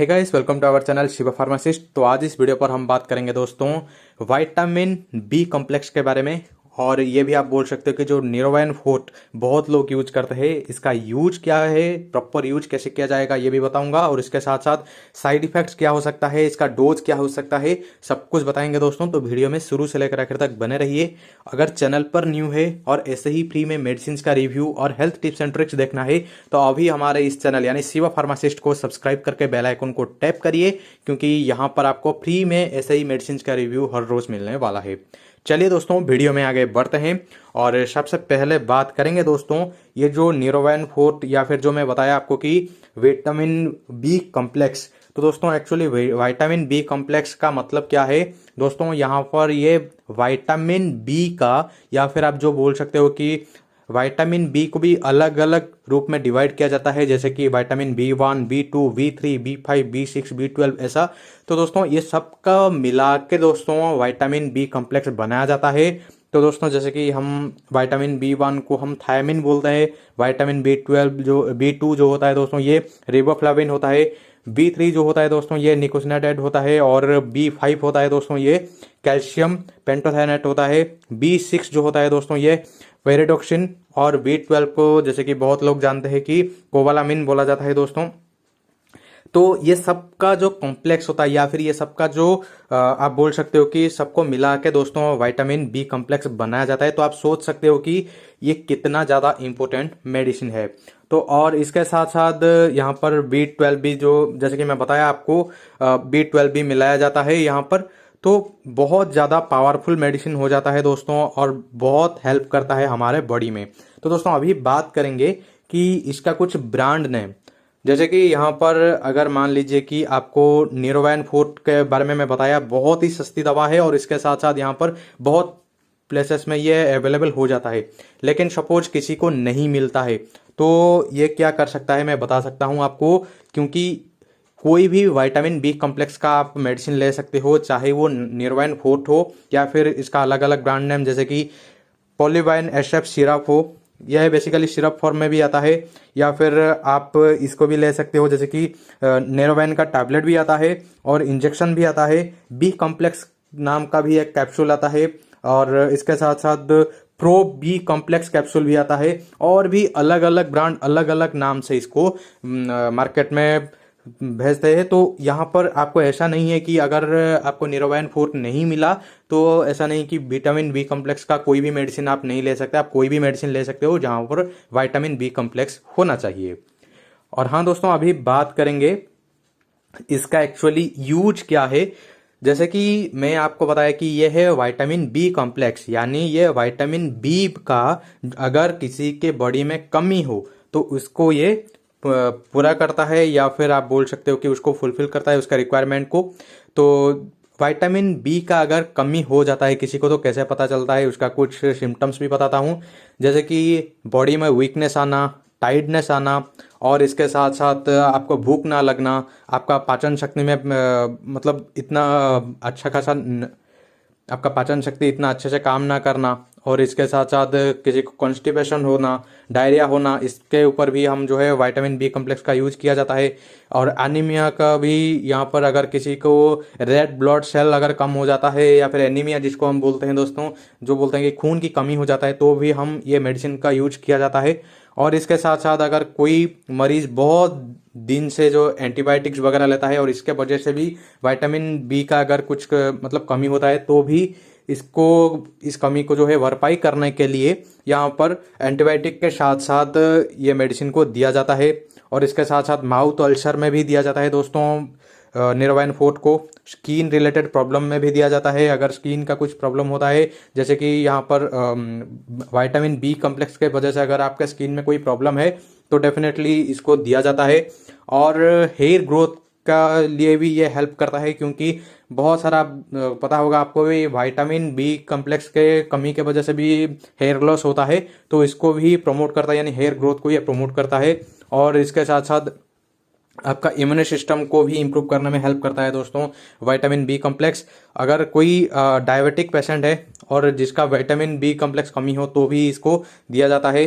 Hey guys, welcome to our channel Shiva pharmacist. तो आज इस वीडियो पर हम बात करेंगे दोस्तों विटामिन बी कॉम्प्लेक्स के बारे में। और ये भी आप बोल सकते हो कि जो न्यूरोवाइन फोर्ट बहुत लोग यूज करते हैं, इसका यूज क्या है, प्रॉपर यूज कैसे किया जाएगा ये भी बताऊंगा। और इसके साथ साथ साइड इफेक्ट्स क्या हो सकता है, इसका डोज क्या हो सकता है, सब कुछ बताएंगे दोस्तों। तो वीडियो में शुरू से लेकर आखिर तक बने रहिए। अगर चैनल पर न्यू है और ऐसे ही फ्री में मेडिसिन का रिव्यू और हेल्थ टिप्स एंड ट्रिक्स देखना है तो अभी हमारे इस चैनल यानी शिवा फार्मासिस्ट को सब्सक्राइब करके बेल आइकन को टैप करिए, क्योंकि यहाँ पर आपको फ्री में ऐसे ही मेडिसिन का रिव्यू हर रोज मिलने वाला है। चलिए दोस्तों, वीडियो में आगे बढ़ते हैं। और सबसे पहले बात करेंगे दोस्तों ये जो न्यूरोवाइन फोर्ट या फिर जो मैं बताया आपको कि विटामिन बी कॉम्प्लेक्स। तो दोस्तों एक्चुअली विटामिन बी कॉम्प्लेक्स का मतलब क्या है दोस्तों, यहाँ पर ये विटामिन बी का या फिर आप जो बोल सकते हो कि विटामिन बी को भी अलग अलग रूप में डिवाइड किया जाता है, जैसे कि vitamin B1, B2, B3, B5, B6, B12 ऐसा। तो दोस्तों ये सब का मिला के दोस्तों विटामिन बी कॉम्प्लेक्स बनाया जाता है। तो दोस्तों जैसे कि हम विटामिन B1 को हम थायमिन बोलते हैं, विटामिन B12 जो B2 जो होता है दोस्तों ये रिबोफ्लाविन होता है, B3 जो होता है दोस्तों ये निकोसिनामाइड होता है, और B5 होता है दोस्तों ये कैल्शियम पेंटोथेनेट होता है, B6 जो होता है दोस्तों ये पेरिडोक्सिन, और B12 को जैसे कि बहुत लोग जानते हैं कि कोबालामिन बोला जाता है दोस्तों। तो ये सब का जो कॉम्प्लेक्स होता है या फिर ये सब का जो आप बोल सकते हो कि सबको मिला के दोस्तों विटामिन बी कॉम्प्लेक्स बनाया जाता है। तो आप सोच सकते हो कि ये कितना ज़्यादा इम्पोर्टेंट मेडिसिन है। तो और इसके साथ साथ यहाँ पर B12 भी जो जैसे कि मैं बताया आपको B12 भी मिलाया जाता है यहाँ पर। तो बहुत ज़्यादा पावरफुल मेडिसिन हो जाता है दोस्तों और बहुत हेल्प करता है हमारे बॉडी में। तो दोस्तों अभी बात करेंगे कि इसका कुछ ब्रांड नेम, जैसे कि यहाँ पर अगर मान लीजिए कि आपको न्यूरोवाइन फोर्ट के बारे में मैं बताया, बहुत ही सस्ती दवा है और इसके साथ साथ यहाँ पर बहुत प्लेसेस में ये अवेलेबल हो जाता है। लेकिन सपोज किसी को नहीं मिलता है तो ये क्या कर सकता है मैं बता सकता हूँ आपको, क्योंकि कोई भी विटामिन बी कॉम्प्लेक्स का आप मेडिसिन ले सकते हो, चाहे वो न्यूरोवाइन फोर्ट हो या फिर इसका अलग अलग ब्रांड नेम जैसे कि पॉलीवाइन एसएफ सिरप हो। यह बेसिकली सिरप फॉर्म में भी आता है, या फिर आप इसको भी ले सकते हो जैसे कि न्यूरोवाइन का टैबलेट भी आता है और इंजेक्शन भी आता है। बी कॉम्प्लेक्स नाम का भी एक कैप्सूल आता है, और इसके साथ साथ प्रो बी कॉम्प्लेक्स कैप्सूल भी आता है। और भी अलग अलग ब्रांड अलग अलग नाम से इसको मार्केट में भेजते हैं। तो यहाँ पर आपको ऐसा नहीं है कि अगर आपको न्यूरोवाइन फोर्ट नहीं मिला तो ऐसा नहीं कि विटामिन बी कॉम्प्लेक्स का कोई भी मेडिसिन आप नहीं ले सकते। आप कोई भी मेडिसिन ले सकते हो जहाँ पर विटामिन बी कॉम्प्लेक्स होना चाहिए। और हाँ दोस्तों, अभी बात करेंगे इसका एक्चुअली यूज क्या है। जैसे कि मैं आपको बताया कि यह है विटामिन बी कॉम्प्लेक्स, यानी ये विटामिन बी का अगर किसी के बॉडी में कमी हो तो उसको ये पूरा करता है, या फिर आप बोल सकते हो कि उसको फुलफिल करता है उसका रिक्वायरमेंट को। तो विटामिन बी का अगर कमी हो जाता है किसी को तो कैसे पता चलता है, उसका कुछ सिम्टम्स भी बताता हूँ। जैसे कि बॉडी में वीकनेस आना, टाइटनेस आना, और इसके साथ साथ आपको भूख ना लगना, आपका पाचन शक्ति में मतलब इतना अच्छा खासा आपका पाचन शक्ति इतना अच्छे से काम ना करना, और इसके साथ साथ किसी को कॉन्स्टिपेशन होना, डायरिया होना, इसके ऊपर भी हम जो है विटामिन बी कॉम्प्लेक्स का यूज किया जाता है। और एनीमिया का भी यहाँ पर अगर किसी को रेड ब्लड सेल अगर कम हो जाता है, या फिर एनीमिया जिसको हम बोलते हैं दोस्तों, जो बोलते हैं कि खून की कमी हो जाता है, तो भी हम ये मेडिसिन का यूज किया जाता है। और इसके साथ साथ अगर कोई मरीज बहुत दिन से जो एंटीबायोटिक्स वगैरह लेता है और इसके वजह से भी विटामिन बी का अगर कुछ मतलब कमी होता है तो भी इसको इस कमी को जो है भरपाई करने के लिए यहाँ पर एंटीबायोटिक के साथ साथ ये मेडिसिन को दिया जाता है। और इसके साथ साथ माउथ अल्सर में भी दिया जाता है दोस्तों न्यूरोवाइन फोर्ट को। स्किन रिलेटेड प्रॉब्लम में भी दिया जाता है, अगर स्किन का कुछ प्रॉब्लम होता है, जैसे कि यहाँ पर विटामिन बी कॉम्प्लेक्स के वजह से अगर आपके स्किन में कोई प्रॉब्लम है तो डेफिनेटली इसको दिया जाता है। और हेयर ग्रोथ का लिए भी ये हेल्प करता है, क्योंकि बहुत सारा पता होगा आपको भी विटामिन बी कॉम्प्लेक्स के कमी के वजह से भी हेयर लॉस होता है, तो इसको भी प्रमोट करता है, यानी हेयर ग्रोथ को ये प्रमोट करता है। और इसके साथ साथ आपका इम्यून सिस्टम को भी इम्प्रूव करने में हेल्प करता है दोस्तों विटामिन बी कॉम्प्लेक्स। अगर कोई डायबिटिक पेशेंट है और जिसका विटामिन बी कॉम्प्लेक्स कमी हो तो भी इसको दिया जाता है।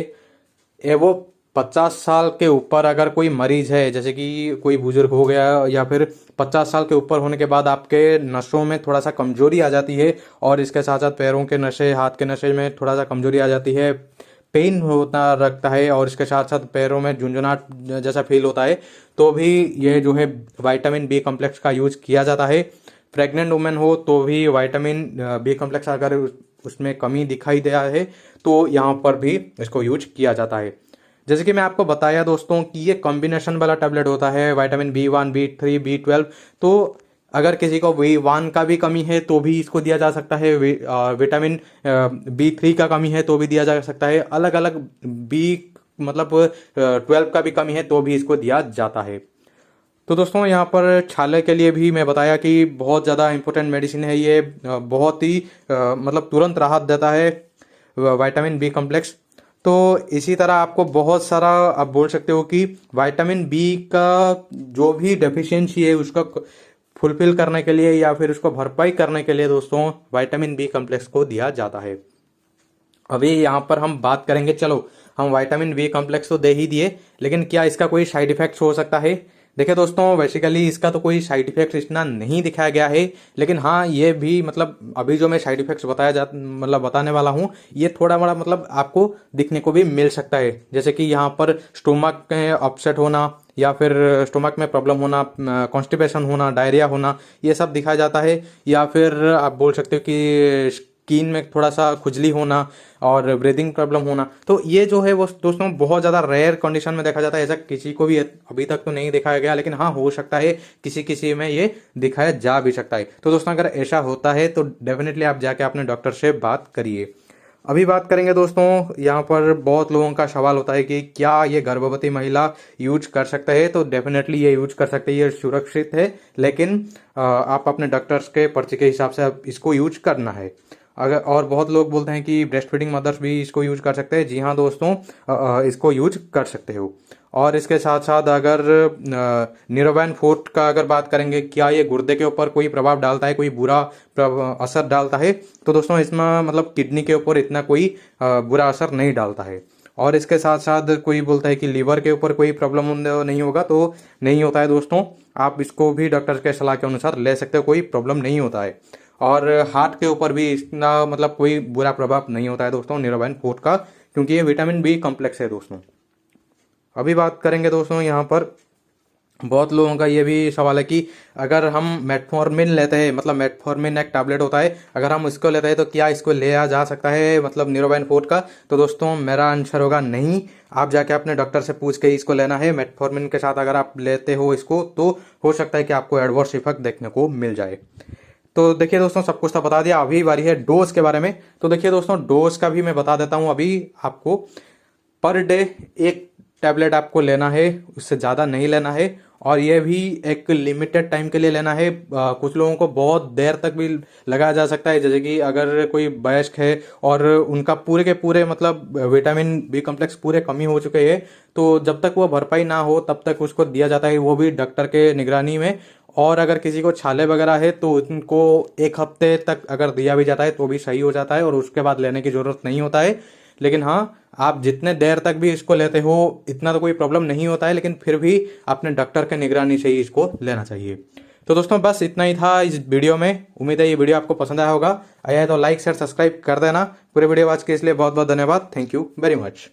वो 50 साल के ऊपर अगर कोई मरीज है, जैसे कि कोई बुजुर्ग हो गया या फिर 50 साल के ऊपर होने के बाद आपके नसों में थोड़ा सा कमजोरी आ जाती है और इसके साथ साथ पैरों के नशे, हाथ के नशे में थोड़ा सा कमजोरी आ जाती है, पेन होता रखता है और इसके साथ साथ पैरों में झुंझुनाट जैसा फील होता है, तो भी ये जो है विटामिन बी कॉम्प्लेक्स का यूज किया जाता है। प्रेग्नेंट वुमेन हो तो भी विटामिन बी कॉम्प्लेक्स अगर उसमें कमी दिखाई दिया है तो यहाँ पर भी इसको यूज किया जाता है। जैसे कि मैं आपको बताया दोस्तों कि ये कॉम्बिनेशन वाला टैबलेट होता है, विटामिन B1, B3, B12। तो अगर किसी को B1 का भी कमी है तो भी इसको दिया जा सकता है, विटामिन B3 का कमी है तो भी दिया जा सकता है, अलग अलग बी मतलब 12 का भी कमी है तो भी इसको दिया जाता है। तो दोस्तों यहाँ पर छाले के लिए भी मैं बताया कि बहुत ज़्यादा इंपॉर्टेंट मेडिसिन है ये, बहुत ही मतलब तुरंत राहत देता है विटामिन बी कॉम्प्लेक्स। तो इसी तरह आपको बहुत सारा आप बोल सकते हो कि विटामिन बी का जो भी डेफिशिएंसी है उसका फुलफिल करने के लिए या फिर उसको भरपाई करने के लिए दोस्तों विटामिन बी कॉम्प्लेक्स को दिया जाता है। अभी यहाँ पर हम बात करेंगे, चलो हम विटामिन बी कॉम्प्लेक्स तो दे ही दिए, लेकिन क्या इसका कोई साइड इफेक्ट्स हो सकता है? देखिए दोस्तों, बेसिकली इसका तो कोई साइड इफेक्ट इतना नहीं दिखाया गया है, लेकिन हाँ ये भी मतलब अभी जो मैं साइड इफेक्ट्स बताने वाला हूँ ये थोड़ा बड़ा मतलब आपको दिखने को भी मिल सकता है। जैसे कि यहाँ पर स्टोमक अपसेट होना या फिर स्टोमक में प्रॉब्लम होना, कॉन्स्टिपेशन होना, डायरिया होना, ये सब दिखाया जाता है। या फिर आप बोल सकते हो कि स्किन में थोड़ा सा खुजली होना और ब्रीदिंग प्रॉब्लम होना। तो ये जो है वो दोस्तों बहुत ज़्यादा रेयर कंडीशन में देखा जाता है, ऐसा किसी को भी अभी तक तो नहीं दिखाया गया, लेकिन हाँ हो सकता है किसी किसी में ये दिखाया जा भी सकता है। तो दोस्तों अगर ऐसा होता है तो डेफिनेटली आप जाके अपने डॉक्टर से बात करिए। अभी बात करेंगे दोस्तों, यहाँ पर बहुत लोगों का सवाल होता है कि क्या ये गर्भवती महिला यूज कर सकते हैं? तो डेफिनेटली ये यूज कर सकते हैं, ये सुरक्षित है, लेकिन आप अपने डॉक्टर्स के पर्ची के हिसाब से इसको यूज करना है। अगर और बहुत लोग बोलते हैं कि ब्रेस्ट फीडिंग मदर्स भी इसको यूज कर सकते हैं। जी हाँ दोस्तों, इसको यूज कर सकते हो। और इसके साथ साथ अगर निरोबैन फोर्ट का अगर बात करेंगे, क्या ये गुर्दे के ऊपर कोई प्रभाव डालता है, कोई बुरा असर डालता है? तो दोस्तों इसमें मतलब किडनी के ऊपर इतना कोई बुरा असर नहीं डालता है। और इसके साथ साथ कोई बोलता है कि लीवर के ऊपर कोई प्रॉब्लम नहीं होगा, तो नहीं होता है दोस्तों। आप इसको भी डॉक्टर के सलाह के अनुसार ले सकते हो, कोई प्रॉब्लम नहीं होता है। और हार्ट के ऊपर भी इतना मतलब कोई बुरा प्रभाव नहीं होता है दोस्तों निरोबैन फोर्ट का, क्योंकि ये विटामिन बी कॉम्प्लेक्स है दोस्तों। अभी बात करेंगे दोस्तों, यहाँ पर बहुत लोगों का ये भी सवाल है कि अगर हम मेटफॉर्मिन लेते हैं, मतलब मेटफॉर्मिन एक टैबलेट होता है, अगर हम इसको लेते हैं तो क्या इसको लिया जा सकता है मतलब निरोबैन फोर्ट का? तो दोस्तों मेरा आंसर होगा नहीं। आप जाके अपने डॉक्टर से पूछ के इसको लेना है। मेटफॉर्मिन के साथ अगर आप लेते हो इसको तो हो सकता है कि आपको एडवर्स इफेक्ट देखने को मिल जाए। तो देखिए दोस्तों, सब कुछ तो बता दिया, अभी बारी है डोज के बारे में। तो देखिए दोस्तों, डोज का भी मैं बता देता हूँ अभी आपको। पर डे एक टैबलेट आपको लेना है, उससे ज़्यादा नहीं लेना है, और ये भी एक लिमिटेड टाइम के लिए लेना है। कुछ लोगों को बहुत देर तक भी लगाया जा सकता है, जैसे कि अगर कोई वयस्क है और उनका पूरे के पूरे मतलब विटामिन बी कॉम्प्लेक्स पूरे कमी हो चुके हैं, तो जब तक वो भरपाई ना हो तब तक उसको दिया जाता है, वो भी डॉक्टर के निगरानी में। और अगर किसी को छाले वगैरह है तो उनको 1 हफ्ते तक अगर दिया भी जाता है तो भी सही हो जाता है और उसके बाद लेने की ज़रूरत नहीं होता है। लेकिन हाँ, आप जितने देर तक भी इसको लेते हो इतना तो कोई प्रॉब्लम नहीं होता है, लेकिन फिर भी अपने डॉक्टर के निगरानी से ही इसको लेना चाहिए। तो दोस्तों बस इतना ही था इस वीडियो में। उम्मीद है ये वीडियो आपको पसंद आया होगा। आया है तो लाइक शेयर सब्सक्राइब कर देना। पूरे वीडियो वॉच के इसलिए बहुत बहुत धन्यवाद। Thank you very much.